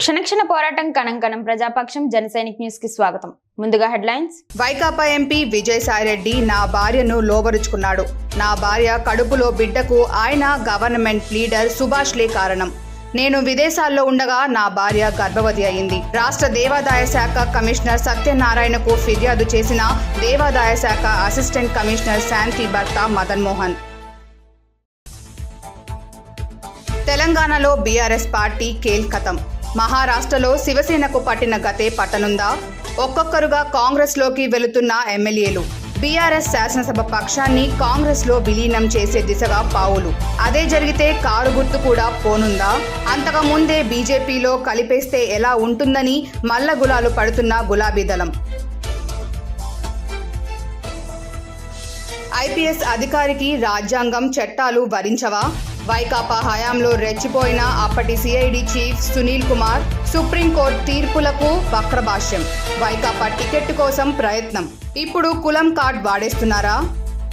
క్షణక్షణ పోరాటం కణంకణం ప్రజాపక్షం జనసైనిక్ న్యూస్ కి స్వాగతం. ముందుగా హెడ్లైన్స్. వైకాపా ఎంపీ విజయసాయిరెడ్డి నా భార్యను లోబరుచుకున్నాడు. నా భార్య కడుపులో బిడ్డకు ఆయన గవర్నమెంట్ లీడర్ సుభాష్లే కారణం. నేను విదేశాల్లో ఉండగా నా భార్య గర్భవతి అయింది. రాష్ట్ర దేవాదాయ శాఖ కమిషనర్ సత్యనారాయణకు ఫిర్యాదు చేసిన దేవాదాయ శాఖ అసిస్టెంట్ కమిషనర్ శాంతి భర్త మదన్ మోహన్. తెలంగాణలో బీఆర్ఎస్ పార్టీ కేల్కతం. మహారాష్ట్రలో శివసేనకు పట్టిన గతే పట్టనుందా? ఒక్కొక్కరుగా కాంగ్రెస్లోకి వెళుతున్న ఎమ్మెల్యేలు. బీఆర్ఎస్ శాసనసభ పక్షాన్ని కాంగ్రెస్లో విలీనం చేసే దిశగా పావులు. అదే జరిగితే కారు గుర్తు కూడా పోనుందా? అంతకు ముందే బీజేపీలో కలిపేస్తే ఎలా ఉంటుందని మల్ల గులాలు పడుతున్న గులాబీ దళం. ఐపీఎస్ అధికారికి రాజ్యాంగం చట్టాలు వరించవా? వైకాపా హయాంలో రెచ్చిపోయిన అప్పటి CID chief Sunil Kumar supreme court తీర్పులకు వక్రభాష్యం. వైకాపా టికెట్ కోసం ప్రయత్నం. ఇప్పుడు కులం కార్డ్ వాడేస్తున్నారా?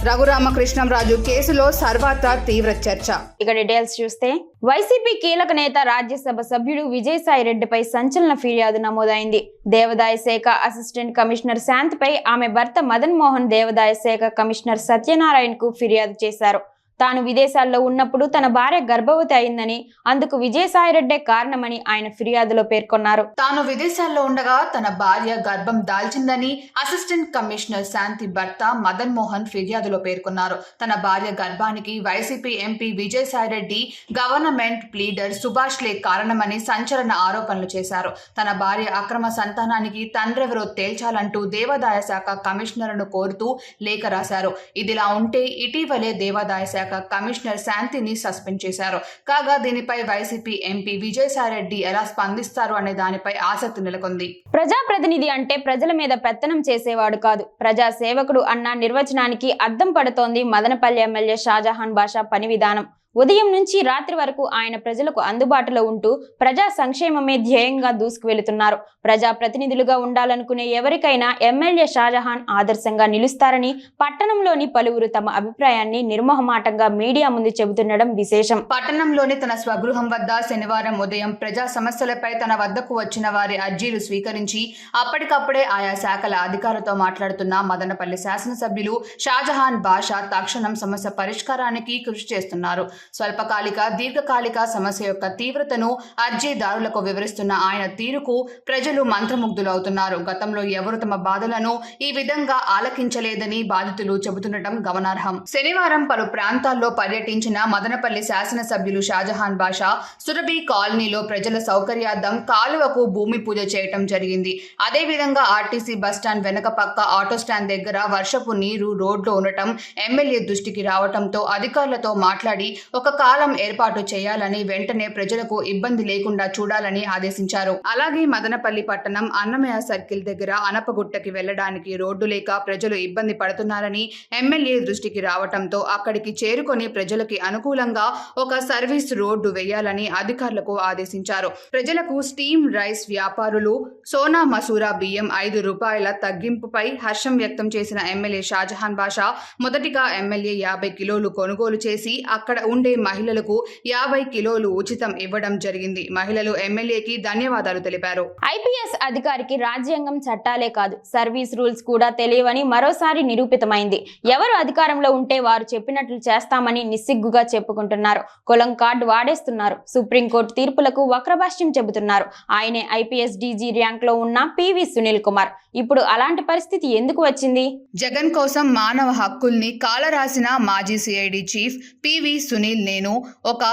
రఘురామకృష్ణంరాజు కేసులో సర్వత్రా తీవ్ర చర్చ. ఇక డీటెయిల్స్ చూస్తే, వైసీపీ కీలక నేత రాజ్యసభ సభ్యుడు విజయసాయిరెడ్డిపై సంచలన ఫిర్యాదు నమోదైంది. దేవాదాయ శాఖ అసిస్టెంట్ కమిషనర్ శాంతిపై ఆమె భర్త మదన్ మోహన్ దేవాదాయ శాఖ కమిషనర్ సత్యనారాయణకు ఫిర్యాదు చేశారు. తాను విదేశాల్లో ఉన్నప్పుడు తన భార్య గర్భవతి అయిందని, అందుకు విజయసాయిరెడ్డే కారణమని ఆయన ఫిర్యాదులో పేర్కొన్నారు. తాను విదేశాల్లో ఉండగా తన భార్య గర్భం దాల్చిందని అసిస్టెంట్ కమిషనర్ శాంతి భర్త మదన్ మోహన్ ఫిర్యాదులో పేర్కొన్నారు. తన భార్య గర్భానికి YCP MP Vijayasai Reddy government leader సుభాష్లే కారణమని సంచలన ఆరోపణలు చేశారు. తన భార్య అక్రమ సంతానానికి తండ్రెవరో తేల్చాలంటూ దేవాదాయ శాఖ కమిషనర్ను కోరుతూ లేఖ రాశారు. ఇదిలా ఉంటే ఇటీవలే దేవాదాయ శాఖ కమిషనర్ శాంతిని సస్పెండ్ చేశారు. కాగా దీనిపై వైసీపీ ఎంపీ విజయసాయిరెడ్డి ఎలా స్పందిస్తారు అనే దానిపై ఆసక్తి నెలకొంది. ప్రజాప్రతినిధి అంటే ప్రజల మీద పెత్తనం చేసేవాడు కాదు, ప్రజా సేవకుడు అన్న నిర్వచనానికి అద్దం పడుతోంది మదనపల్లి ఎమ్మెల్యే షాజహాన్ బాషా పని విధానం. ఉదయం నుంచి రాత్రి వరకు ఆయన ప్రజలకు అందుబాటులో ఉంటూ ప్రజా సంక్షేమమే ధ్యేయంగా దూసుకువెళుతున్నారు. ప్రజా ప్రతినిధులుగా ఉండాలనుకునే ఎవరికైనా ఎమ్మెల్యే షాజహాన్ ఆదర్శంగా నిలుస్తారని పట్టణంలోని పలువురు తమ అభిప్రాయాన్ని నిర్మోహమాటంగా మీడియా ముందు చెబుతుండడం విశేషం. పట్టణంలోని తన స్వగృహం వద్ద శనివారం ఉదయం ప్రజా సమస్యలపై తన వద్దకు వచ్చిన వారి అర్జీలు స్వీకరించి అప్పటికప్పుడే ఆయా శాఖల అధికారులతో మాట్లాడుతున్న మదనపల్లి శాసనసభ్యులు షాజహాన్ బాషా తక్షణం సమస్య పరిష్కారానికి కృషి చేస్తున్నారు. స్వల్పకాలిక దీర్ఘకాలిక సమస్య యొక్క తీవ్రతను అర్జీదారులకు వివరిస్తున్న ఆయన తీరుకు ప్రజలు మంత్రముగ్ధులవుతున్నారు. గతంలో ఎవరు తమ బాధలను ఈ విధంగా ఆలకించలేదని బాధితులు చెబుతుండటం గమనార్హం. శనివారం పలు ప్రాంతాల్లో పర్యటించిన మదనపల్లి శాసనసభ్యులు షాజహాన్ బాషా సురభి కాలనీలో ప్రజల సౌకర్యార్థం కాలువకు భూమి పూజ చేయటం జరిగింది. అదేవిధంగా ఆర్టీసీ బస్టాండ్ వెనక పక్క ఆటో స్టాండ్ దగ్గర వర్షపు నీరు రోడ్లో ఉండటం ఎమ్మెల్యే దృష్టికి రావటంతో అధికారులతో మాట్లాడి ఒక కాలం ఏర్పాటు చేయాలని, వెంటనే ప్రజలకు ఇబ్బంది లేకుండా చూడాలని ఆదేశించారు. అలాగే మదనపల్లి పట్టణం అన్నమయ్య సర్కిల్ దగ్గర అనపగుట్టకి వెళ్లడానికి రోడ్డు లేక ప్రజలు ఇబ్బంది పడుతున్నారని ఎమ్మెల్యే దృష్టికి రావటంతో అక్కడికి చేరుకొని ప్రజలకి అనుకూలంగా ఒక సర్వీస్ రోడ్డు వేయాలని అధికారులకు ఆదేశించారు. ప్రజలకు స్టీమ్ రైస్ వ్యాపారులు సోనా మసూరా బియ్యం 5 రూపాయల తగ్గింపుపై హర్షం వ్యక్తం చేసిన ఎమ్మెల్యే షాజహాన్ బాషా మొదటిగా ఎమ్మెల్యే 50 కిలోలు కొనుగోలు చేసి అక్కడ ఉండే మహిళలకు 50 కిలోలు ఉచితం ఇవ్వడం జరిగింది. మహిళలు ఎమ్మెల్యేకి ధన్యవాదాలు తెలిపారు. ఐపీఎస్ అధికారికి రాజ్యాంగం చట్టాలే కాదు, సర్వీస్ రూల్స్ కూడా తెలియవని మరోసారి నిరూపితమైంది. ఎవరు అధికారంలో ఉంటే వారు చెప్పినట్లు చేస్తామని నిస్సిగ్గుగా చెప్పుకుంటున్నారు. కులం కార్డు వాడేస్తున్నారు. సుప్రీంకోర్టు తీర్పులకు వక్రభాష్యం చెబుతున్నారు. ఆయనే ఐపీఎస్ డీజీ ర్యాంక్ లో ఉన్న పివి సునీల్ కుమార్. ఇప్పుడు అలాంటి పరిస్థితి ఎందుకు వచ్చింది? జగన్ కోసం మానవ హక్కుల్ని కాలరాసిన మాజీ సిఐడి చీఫ్ పివి సునీల్ నేను ఒక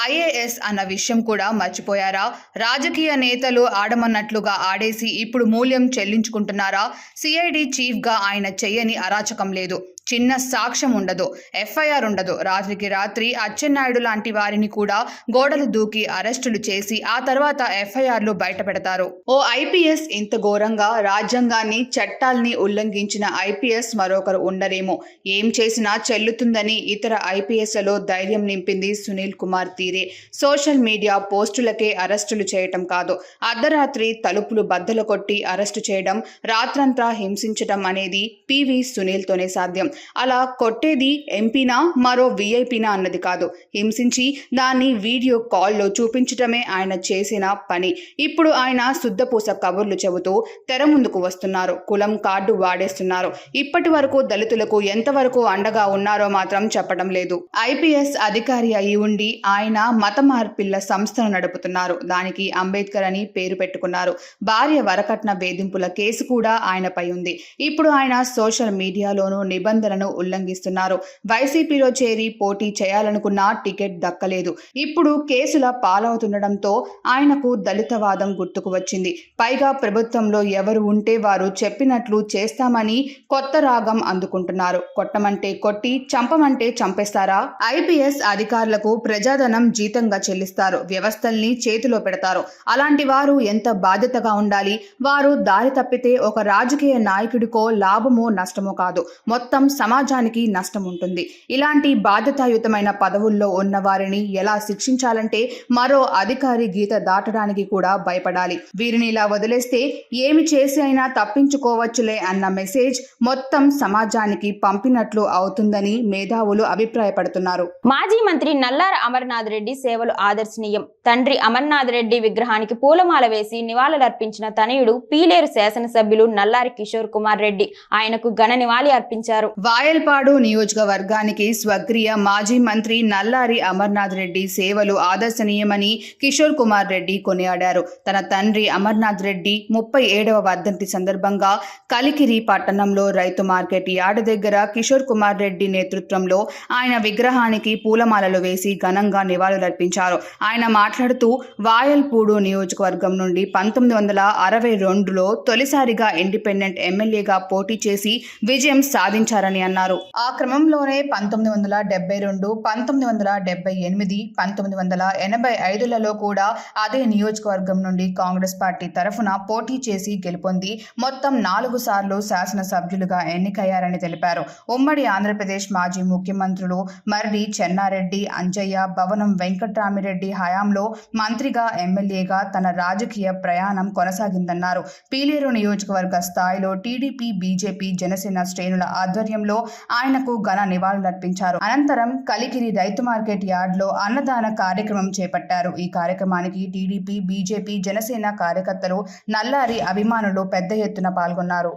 ఐఏఎస్ అన్న విషయం కూడా మర్చిపోయారా? రాజకీయ నేతలు ఆడమన్నట్లుగా ఆడేసి ఇప్పుడు మూల్యం చెల్లించుకుంటున్నారా? సిఐడి చీఫ్ గా ఆయన చెయ్యని అరాచకం లేదు. చిన్న సాక్ష్యం ఉండదు, ఎఫ్ఐఆర్ ఉండదు. రాత్రికి రాత్రి అచ్చెన్నాయుడు లాంటి వారిని కూడా గోడలు దూకి అరెస్టులు చేసి ఆ తర్వాత ఎఫ్ఐఆర్లు బయట పెడతారు. ఓ ఐపీఎస్ ఇంత ఘోరంగా రాజ్యాంగాన్ని చట్టాల్ని ఉల్లంఘించిన ఐపీఎస్ మరొకరు ఉండరేమో. ఏం చేసినా చెల్లుతుందని ఇతర ఐపీఎస్లలో ధైర్యం నింపింది సునీల్ కుమార్ తీరే. సోషల్ మీడియా పోస్టులకే అరెస్టులు చేయటం కాదు, అర్ధరాత్రి తలుపులు బద్దలు కొట్టి అరెస్టు చేయడం, రాత్రంతా హింసించడం అనేది పివి సునీల్తోనే సాధ్యం. అలా కొట్టేది ఎంపీనా మరో వీఐపీనా అన్నది కాదు, హింసించి దాన్ని వీడియో కాల్లో చూపించటమే ఆయన చేసిన పని. ఇప్పుడు ఆయన శుద్ధపూస కబుర్లు చెబుతూ తెర ముందుకు వస్తున్నారు. కులం కార్డు వాడేస్తున్నారు. ఇప్పటి వరకు దళితులకు ఎంతవరకు అండగా ఉన్నారో మాత్రం చెప్పడం లేదు. ఐపీఎస్ అధికారి అయి ఉండి ఆయన మత మార్పిళ్ల సంస్థను నడుపుతున్నారు. దానికి అంబేద్కర్ అని పేరు పెట్టుకున్నారు. భార్య వరకట్న వేధింపుల కేసు కూడా ఆయనపై ఉంది. ఇప్పుడు ఆయన సోషల్ మీడియాలోనూ నిబంధనలను ఉల్లంఘిస్తున్నారు. వైసీపీలో చేరి పోటీ చేయాలనుకున్నా టికెట్ దక్కలేదు. ఇప్పుడు కేసుల పాలవుతుండటంతో ఆయనకు దళితవాదం గుర్తుకు వచ్చింది. పైగా ప్రభుత్వంలో ఎవరు ఉంటే వారు చెప్పినట్లు చేస్తామని కొత్త రాగం అందుకుంటున్నారు. కొట్టమంటే కొట్టి చంపమంటే చంపేస్తారా? ఐపీఎస్ అధికారులకు ప్రజాధనం జీతంగా చెల్లిస్తారు. వ్యవస్థల్ని చేతిలో పెడతారు. అలాంటి వారు ఎంత బాధ్యతగా ఉండాలి? వారు దారి తప్పితే ఒక రాజకీయ నాయకుడికో లాభమో నష్టమో కాదు, మొత్తం సమాజానికి నష్టం ఉంటుంది. ఇలాంటి బాధ్యతాయుతమైన పదవుల్లో ఉన్న వారిని ఎలా శిక్షించాలంటే మరో అధికారి గీత దాటడానికి కూడా భయపడాలి. వీరిని ఇలా వదిలేస్తే ఏమి చేసి అయినా తప్పించుకోవచ్చులే అన్న మెసేజ్ మొత్తం సమాజానికి పంపినట్లు అవుతుందని మేధావులు అభిప్రాయపడుతున్నారు. మాజీ మంత్రి నల్లార అమర్నాథ్ రెడ్డి సేవలు ఆదర్శనీయం. తండ్రి అమర్నాథ్ రెడ్డి విగ్రహానికి పూలమాల వేసి నివాళులర్పించిన తనయుడు పీలేరు శాసనసభ్యులు నల్లారి కిషోర్ కుమార్ రెడ్డి ఆయనకు ఘన నివాళి అర్పించారు. వాయల్పాడు నియోజకవర్గానికి స్వగ్రీయ మాజీ మంత్రి నల్లారి అమర్నాథ్ రెడ్డి సేవలు ఆదర్శనీయమని కిషోర్ కుమార్ రెడ్డి కొనియాడారు. తన తండ్రి అమర్నాథ్ రెడ్డి 37వ వర్ధంతి సందర్భంగా కలికిరి పట్టణంలో రైతు మార్కెట్ యార్డ్ దగ్గర కిషోర్ కుమార్ రెడ్డి నేతృత్వంలో ఆయన విగ్రహానికి పూలమాలలు వేసి ఘనంగా నివాళులర్పించారు. ఆయన మాట్లాడుతూ వాయల్పూడు నియోజకవర్గం నుండి 1962లో తొలిసారిగా ఇండిపెండెంట్ ఎమ్మెల్యేగా పోటీ చేసి విజయం సాధించారని అన్నారు. ఆ క్రమంలోనే 1972, 1978, 1985లలో కూడా అదే నియోజకవర్గం నుండి కాంగ్రెస్ పార్టీ తరఫున పోటీ చేసి గెలుపొంది మొత్తం 4 సార్లు శాసనసభ్యులుగా ఎన్నికయ్యారని తెలిపారు. ఉమ్మడి ఆంధ్రప్రదేశ్ మాజీ ముఖ్యమంత్రులు మర్రి చెన్నారెడ్డి, అంజయ్య, భవనం వెంకట్రామిరెడ్డి హయాంలో మంత్రిగా, ఎమ్మెల్యేగా తన రాజకీయ ప్రయాణం కొనసాగిందన్నారు. పీలేరు నియోజకవర్గ స్థాయిలో టీడీపీ, బీజేపీ, జనసేన శ్రేణుల ఆధ్వర్యంలో ఆయనకు ఘన నివాళులర్పించారు. అనంతరం కలికిరి రైతు మార్కెట్ యార్డ్లో అన్నదాన కార్యక్రమం చేపట్టారు. ఈ కార్యక్రమానికి టీడీపీ, బీజేపీ, జనసేన కార్యకర్తలు, నల్లారి అభిమానులు పెద్ద ఎత్తున పాల్గొన్నారు.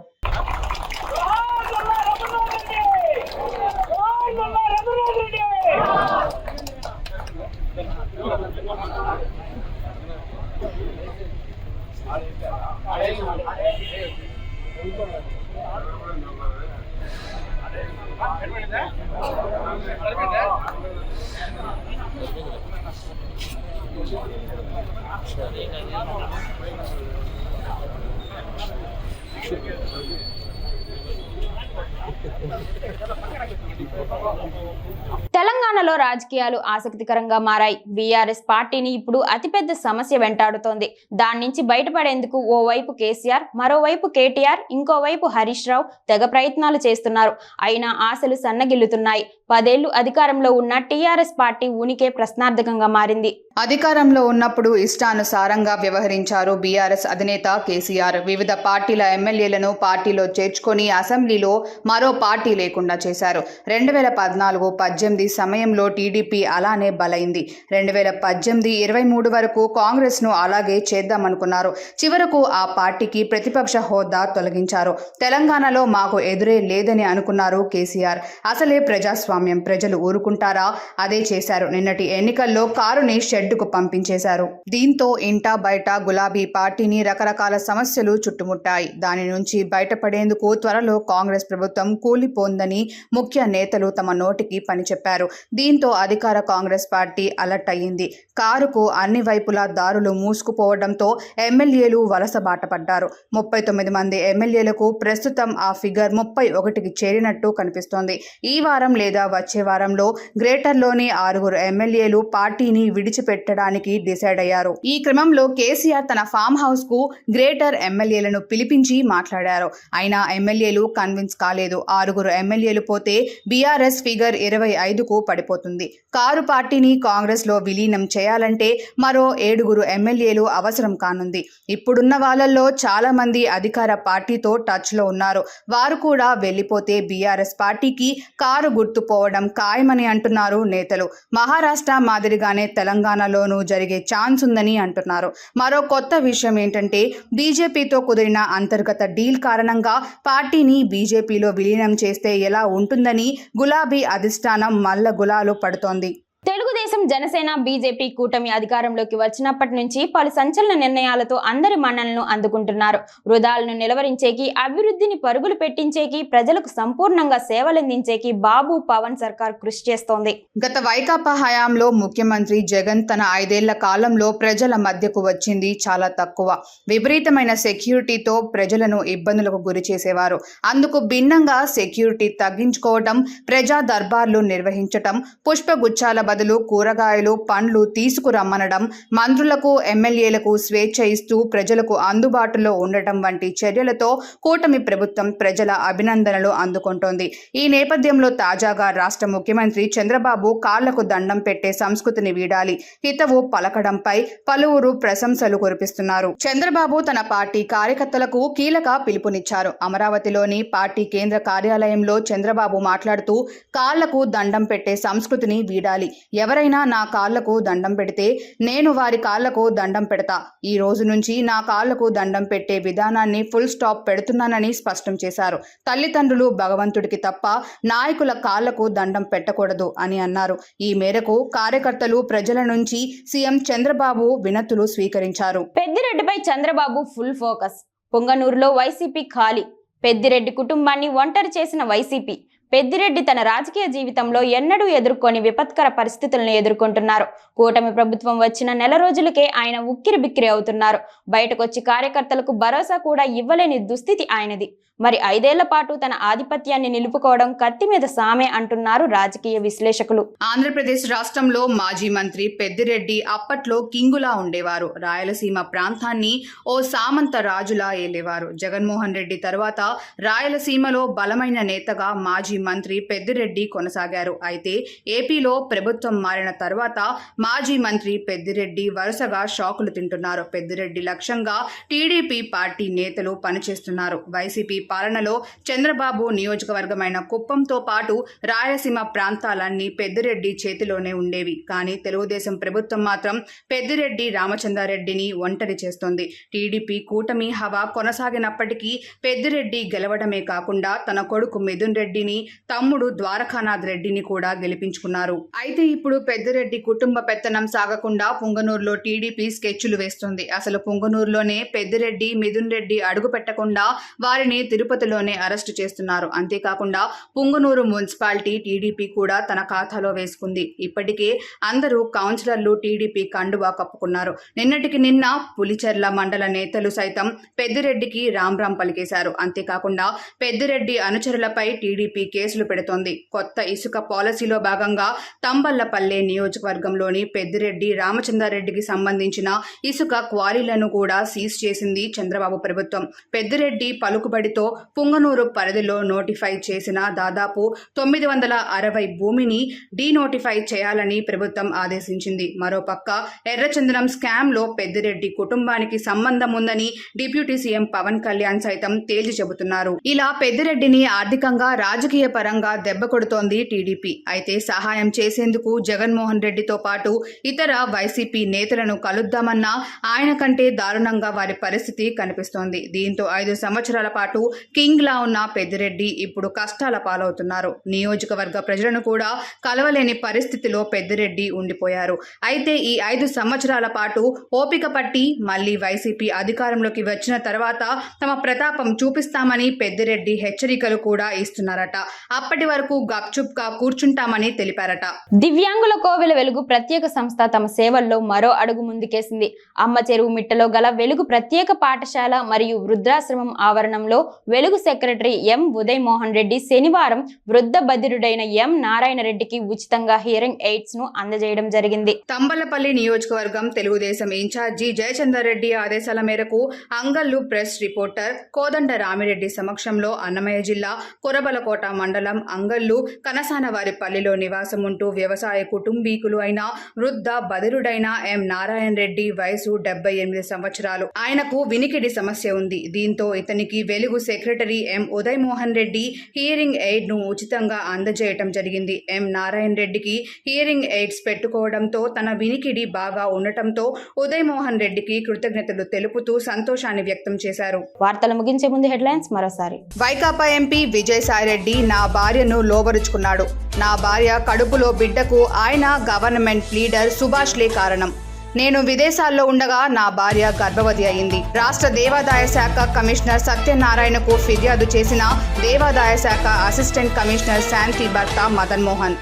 తెలంగాణలో రాజకీయాలు ఆసక్తికరంగా మారాయి. బీఆర్ఎస్ పార్టీని ఇప్పుడు అతిపెద్ద సమస్య వెంటాడుతోంది. దాని నుంచి బయటపడేందుకు ఓవైపు కేసీఆర్, మరోవైపు కేటీఆర్, ఇంకోవైపు హరీష్ రావు తెగ ప్రయత్నాలు చేస్తున్నారు. అయినా ఆశలు సన్నగిల్లుతున్నాయి. 10 ఏళ్లు అధికారంలో ఉన్న టీఆర్ఎస్ పార్టీ ఉనికే ప్రశ్నార్థకంగా మారింది. అధికారంలో ఉన్నప్పుడు ఇష్టానుసారంగా వ్యవహరించారు బీఆర్ఎస్ అధినేత కేసీఆర్. వివిధ పార్టీల ఎమ్మెల్యేలను పార్టీలో చేర్చుకొని అసెంబ్లీలో మరో పార్టీ లేకుండా చేశారు. 2014-18 సమయంలో టీడీపీ అలానే బలైంది. 2018-23 వరకు కాంగ్రెస్ను అలాగే చేద్దామనుకున్నారు. చివరకు ఆ పార్టీకి ప్రతిపక్ష హోదా తొలగించారు. తెలంగాణలో మాకు ఎదురే లేదని అనుకున్నారు కేసీఆర్. అసలే ప్రజాస్వామ్యం, ప్రజలు ఊరుకుంటారా? అదే చేశారు. నిన్నటి ఎన్నికల్లో కారుని షెడ్డుకు పంపించేశారు. దీంతో ఇంటా బయట గులాబీ పార్టీని రకరకాల సమస్యలు చుట్టుముట్టాయి. దాని నుంచి బయటపడేందుకు త్వరలో కాంగ్రెస్ ప్రభుత్వం కూలిపోందని ముఖ్య నేతలు తమ నోటికి పని చెప్పారు. దీంతో అధికార కాంగ్రెస్ పార్టీ అలర్ట్ అయ్యింది. కారుకు అన్ని వైపులా దారులు మూసుకుపోవడంతో ఎమ్మెల్యేలు వలస బాట పడ్డారు. 39 మంది ఎమ్మెల్యేలకు ప్రస్తుతం ఆ ఫిగర్ 31కి చేరినట్టు కనిపిస్తోంది. ఈ వారం లేదా వచ్చే వారంలో గ్రేటర్లోని 6 ఎమ్మెల్యేలు పార్టీని విడిచిపెట్టడానికి డిసైడ్ అయ్యారు. ఈ క్రమంలో కేసీఆర్ తన ఫామ్ హౌస్ కు గ్రేటర్ ఎమ్మెల్యేలను పిలిపించి మాట్లాడారు. అయినా ఎమ్మెల్యేలు కన్విన్స్ కాలేదు. 6 ఎమ్మెల్యేలు పోతే బీఆర్ఎస్ ఫిగర్ 25కు పడిపోయింది. పడిపోతుంది. కారు పార్టీని కాంగ్రెస్ లో విలీనం చేయాలంటే మరో 7 ఎమ్మెల్యేలు అవసరం కానుంది. ఇప్పుడున్న వాళ్ళల్లో చాలా మంది అధికార పార్టీతో టచ్ లో ఉన్నారు. వారు కూడా వెళ్లిపోతే బీఆర్ఎస్ పార్టీకి కారు గుర్తు పోవడం ఖాయమని అంటున్నారు నేతలు. మహారాష్ట్ర మాదిరిగానే తెలంగాణలోనూ జరిగే ఛాన్స్ ఉందని అంటున్నారు. మరో కొత్త విషయం ఏంటంటే బీజేపీతో కుదిరిన అంతర్గత డీల్ కారణంగా పార్టీని బీజేపీలో విలీనం చేస్తే ఎలా ఉంటుందని గులాబీ అధిష్టానం మల్ల గులాలు పడుతోంది. తెలుగుదేశం, జనసేన, బీజేపీ కూటమి అధికారంలోకి వచ్చినప్పటి నుంచి పలు సంచలన నిర్ణయాలతో అందరి మన్ననలను అందుకుంటున్నారు. వృధాలను నిలవరించేకి, అభివృద్ధిని పరుగులు పెట్టించేకి, ప్రజలకు సంపూర్ణంగా సేవలందించేకి బాబు పవన్ సర్కార్ కృషి చేస్తోంది. గత వైకాపా హయాంలో ముఖ్యమంత్రి జగన్ తన 5 ఏళ్ల కాలంలో ప్రజల మధ్యకు వచ్చింది చాలా తక్కువ. విపరీతమైన సెక్యూరిటీతో ప్రజలను ఇబ్బందులకు గురి చేసేవారు. అందుకు భిన్నంగా సెక్యూరిటీ తగ్గించుకోవడం, ప్రజా దర్బార్లు నిర్వహించటం, పుష్పగుచ్చాల బదులు కూరగాయలు, పండ్లు తీసుకురమ్మనడం, మంత్రులకు, ఎమ్మెల్యేలకు స్వేచ్ఛ ఇస్తూ ప్రజలకు అందుబాటులో ఉండటం వంటి చర్యలతో కూటమి ప్రభుత్వం ప్రజల అభినందనలు అందుకుంటోంది. ఈ నేపథ్యంలో తాజాగా రాష్ట్ర ముఖ్యమంత్రి చంద్రబాబు కాళ్లకు దండం పెట్టే సంస్కృతిని వీడాలి, హితవు పలకడంపై పలువురు ప్రశంసలు కురిపిస్తున్నారు. చంద్రబాబు తన పార్టీ కార్యకర్తలకు కీలక పిలుపునిచ్చారు. అమరావతిలోని పార్టీ కేంద్ర కార్యాలయంలో చంద్రబాబు మాట్లాడుతూ కాళ్లకు దండం పెట్టే సంస్కృతిని వీడాలి. ఎవరైనా నా కాళ్లకు దండం పెడితే నేను వారి కాళ్లకు దండం పెడతా. ఈ రోజు నుంచి నా కాళ్లకు దండం పెట్టే విధానాన్ని ఫుల్ స్టాప్ పెడుతున్నానని స్పష్టం చేశారు. తల్లిదండ్రులు భగవంతుడికి తప్ప నాయకుల కాళ్లకు దండం పెట్టకూడదు అని అన్నారు. ఈ మేరకు కార్యకర్తలు ప్రజల నుంచి సీఎం చంద్రబాబు వినతులు స్వీకరించారు. పెద్దిరెడ్డిపై చంద్రబాబు ఫుల్ ఫోకస్. పొంగనూరులో వైసీపీ ఖాళీ. పెద్దిరెడ్డి కుటుంబాన్ని ఒంటరి చేసిన వైసీపీ. పెద్దిరెడ్డి తన రాజకీయ జీవితంలో ఎన్నడూ ఎదుర్కొని విపత్కర పరిస్థితులను ఎదుర్కొంటున్నారు. కూటమి ప్రభుత్వం వచ్చిన నెల రోజులకే ఆయన ఉక్కిరి బిక్కిరి అవుతున్నారు. బయటకొచ్చి కార్యకర్తలకు భరోసా కూడా ఇవ్వలేని దుస్థితి ఆయనది. మరి 5 ఏళ్ల పాటు తన ఆధిపత్యాన్ని నిలుపుకోవడం కత్తి మీద సామే అంటున్నారు రాజకీయ విశ్లేషకులు. ఆంధ్రప్రదేశ్ రాష్ట్రంలో మాజీ మంత్రి పెద్దిరెడ్డి అప్పట్లో కింగులా ఉండేవారు. రాయలసీమ ప్రాంతాన్ని ఓ సామంత రాజులా ఏలేవారు. జగన్మోహన్ రెడ్డి తర్వాత రాయలసీమలో బలమైన నేతగా మాజీ మంత్రి పెద్దిరెడ్డి కొనసాగారు. అయితే ఏపీలో ప్రభుత్వం మారిన తర్వాత మాజీ మంత్రి పెద్దిరెడ్డి వరుసగా షాకులు తింటున్నారు. పెద్దిరెడ్డి లక్ష్యంగా టీడీపీ పార్టీ నేతలు పనిచేస్తున్నారు. వైసీపీ పాలనలో చంద్రబాబు నియోజకవర్గమైన కుప్పంతో పాటు రాయలసీమ ప్రాంతాలన్నీ పెద్దిరెడ్డి చేతిలోనే ఉండేవి. కానీ తెలుగుదేశం ప్రభుత్వం మాత్రం పెద్దిరెడ్డి రామచంద్రారెడ్డిని ఒంటరి చేస్తోంది. టీడీపీ కూటమి హవా కొనసాగినప్పటికీ పెద్దిరెడ్డి గెలవడమే కాకుండా తన కొడుకు మిథున్ రెడ్డిని, తమ్ముడు ద్వారకానాథ్ రెడ్డిని కూడా గెలిపించుకున్నారు. అయితే ఇప్పుడు పెద్దిరెడ్డి కుటుంబ పెత్తనం సాగకుండా పుంగనూరులో టీడీపీ స్కెచ్లు వేస్తుంది. అసలు పుంగనూరులోనే పెద్దిరెడ్డి, మిథున్ రెడ్డి అడుగు పెట్టకుండా వారిని తిరుపతిలోనే అరెస్టు చేస్తున్నారు. అంతేకాకుండా పుంగనూరు మున్సిపాలిటీ టీడీపీ కూడా తన ఖాతాలో వేసుకుంది. ఇప్పటికే అందరూ కౌన్సిలర్లు టీడీపీ కండువా కప్పుకున్నారు. నిన్నటికి నిన్న పులిచెర్ల మండల నేతలు సైతం పెద్దిరెడ్డికి రామ్ పలికేశారు. అంతేకాకుండా పెద్దిరెడ్డి అనుచరులపై టీడీపీ కేసులు పెడుతోంది. కొత్త ఇసుక పాలసీలో భాగంగా తంబళ్లపల్లె నియోజకవర్గంలోని పెద్దిరెడ్డి రామచంద్రారెడ్డికి సంబంధించిన ఇసుక క్వారీలను కూడా సీజ్ చేసింది చంద్రబాబు ప్రభుత్వం. పెద్దిరెడ్డి పలుకుబడితో పుంగనూరు పరిధిలో నోటిఫై చేసిన దాదాపు 960 భూమిని డీనోటిఫై చేయాలని ప్రభుత్వం ఆదేశించింది. మరోపక్క ఎర్రచందనం స్కామ్ లో పెద్దిరెడ్డి కుటుంబానికి సంబంధం ఉందని డిప్యూటీ సీఎం పవన్ కళ్యాణ్ సైతం తేల్చి చెబుతున్నారు. ఇలా పెద్దిరెడ్డిని ఆర్థికంగా, రాజకీయ పరంగా దెబ్బ కొడుతోంది టీడీపీ. అయితే సహాయం చేసేందుకు జగన్మోహన్ రెడ్డితో పాటు ఇతర వైసీపీ నేతలను కలుద్దామన్నా ఆయన కంటే దారుణంగా వారి పరిస్థితి కనిపిస్తోంది. దీంతో 5 సంవత్సరాల పాటు కింగ్ లా ఉన్న పెద్దిరెడ్డి ఇప్పుడు కష్టాల పాలవుతున్నారు. నియోజకవర్గ ప్రజలను కూడా కలవలేని పరిస్థితిలో పెద్దిరెడ్డి ఉండిపోయారు. అయితే ఈ 5 సంవత్సరాల పాటు ఓపిక పట్టి మళ్లీ వైసీపీ అధికారంలోకి వచ్చిన తర్వాత తమ ప్రతాపం చూపిస్తామని పెద్దిరెడ్డి హెచ్చరికలు కూడా ఇస్తున్నారట. అప్పటి వరకు గప్చుప్గా కూర్చుంటామని తెలిపారట. దివ్యాంగుల కోవెల వెలుగు ప్రత్యేక సంస్థ తమ సేవల్లో మరో అడుగు ముందుకేసింది. అమ్మ చెరువు మిట్టలో గల వెలుగు ప్రత్యేక పాఠశాల మరియు వృద్ధాశ్రమం ఆవరణంలో వెలుగు సెక్రటరీ ఎం ఉదయ్ మోహన్ రెడ్డి శనివారం వృద్ధ బధిరుడైన ఎం నారాయణ రెడ్డికి ఉచితంగా హియరింగ్ ఎయిడ్స్ ను అందజేయడం జరిగింది. తంబలపల్లి నియోజకవర్గం తెలుగుదేశం ఇన్ఛార్జి జయచంద్రారెడ్డి ఆదేశాల మేరకు అంగల్లు ప్రెస్ రిపోర్టర్ కోదండ రామిరెడ్డి సమక్షంలో అన్నమయ్య జిల్లా కురబలకోట మండలం అంగళ్ళు కనసానవారిపల్లిలో నివాసం ఉంటూ వ్యవసాయ కుటుంబీకులు అయిన వృద్ధ బదిరుడైన ఎం నారాయణ రెడ్డి వయసు 78 సంవత్సరాలు. ఆయనకు వినికిడి సమస్య ఉంది. దీంతో ఇతనికి వెలుగు secretary M Uday Mohan Reddy hearing aid ను ఉచితంగా అందజేయటం జరిగింది. ఎం నారాయణ రెడ్డికి హియరింగ్ ఎయిడ్స్ పెట్టుకోవడంతో తన వినికిడి బాగా ఉండటంతో ఉదయ్ మోహన్ రెడ్డికి కృతజ్ఞతలు తెలుపుతూ సంతోషాన్ని వ్యక్తం చేశారు. వార్తలు ముగించే ముందు హెడ్లైన్స్ మరోసారి. వైకాపా ఎంపీ విజయసాయిరెడ్డి నా భార్యను లోబరుచుకున్నాడు. నా భార్య కడుపులో బిడ్డకు ఆయన గవర్నమెంట్ లీడర్ సుభాష్లే కారణం. నేను విదేశాల్లో ఉండగా నా భార్య గర్భవతి అయింది. రాష్ట్ర దేవాదాయ శాఖ కమిషనర్ సత్యనారాయణకు ఫిర్యాదు చేసిన దేవాదాయ శాఖ అసిస్టెంట్ కమిషనర్ శాంతి భర్త మదన్ మోహన్.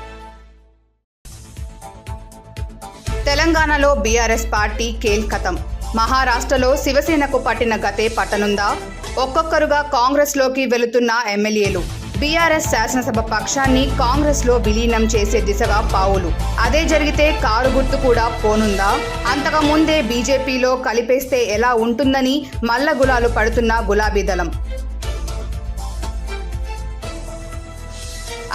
తెలంగాణలో బీఆర్ఎస్ పార్టీ కేల్కతం. మహారాష్ట్రలో శివసేనకు పట్టిన గతే పట్టనుందా? ఒక్కొక్కరుగా కాంగ్రెస్లోకి వెళుతున్న ఎమ్మెల్యేలు. బీఆర్ఎస్ శాసనసభ పక్షాన్ని కాంగ్రెస్లో విలీనం చేసే దిశగా పావులు. అదే జరిగితే కారు గుర్తు కూడా పోనుందా? అంతకు ముందే బీజేపీలో కలిపేస్తే ఎలా ఉంటుందని మల్ల గులాలు పడుతున్న గులాబీ దళం.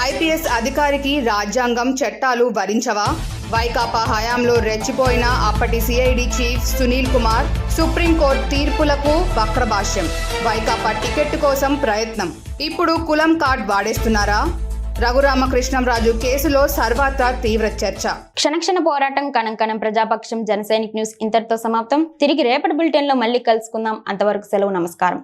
ఐపీఎస్ అధికారికి రాజ్యాంగం చట్టాలు వరించవా? వైకాపా హయాంలో రెచ్చిపోయిన అప్పటి CID chief Sunil Kumar supreme court తీర్పులకు వక్రభాష్యం. వైకాపా టికెట్ కోసం ప్రయత్నం. ఇప్పుడు కులం కార్డ్ వాడేస్తున్నారా? రఘురామకృష్ణంరాజు కేసులో సర్వత్రా తీవ్ర చర్చ. క్షణక్షణ పోరాటం కణం ప్రజాపక్షం జనసైనిక్ న్యూస్ ఇంతటితో సమాప్తం. తిరిగి రేపటి బులెటిన్ లో మళ్ళీ కలుసుకుందాం. అంతవరకు సెలవు. నమస్కారం.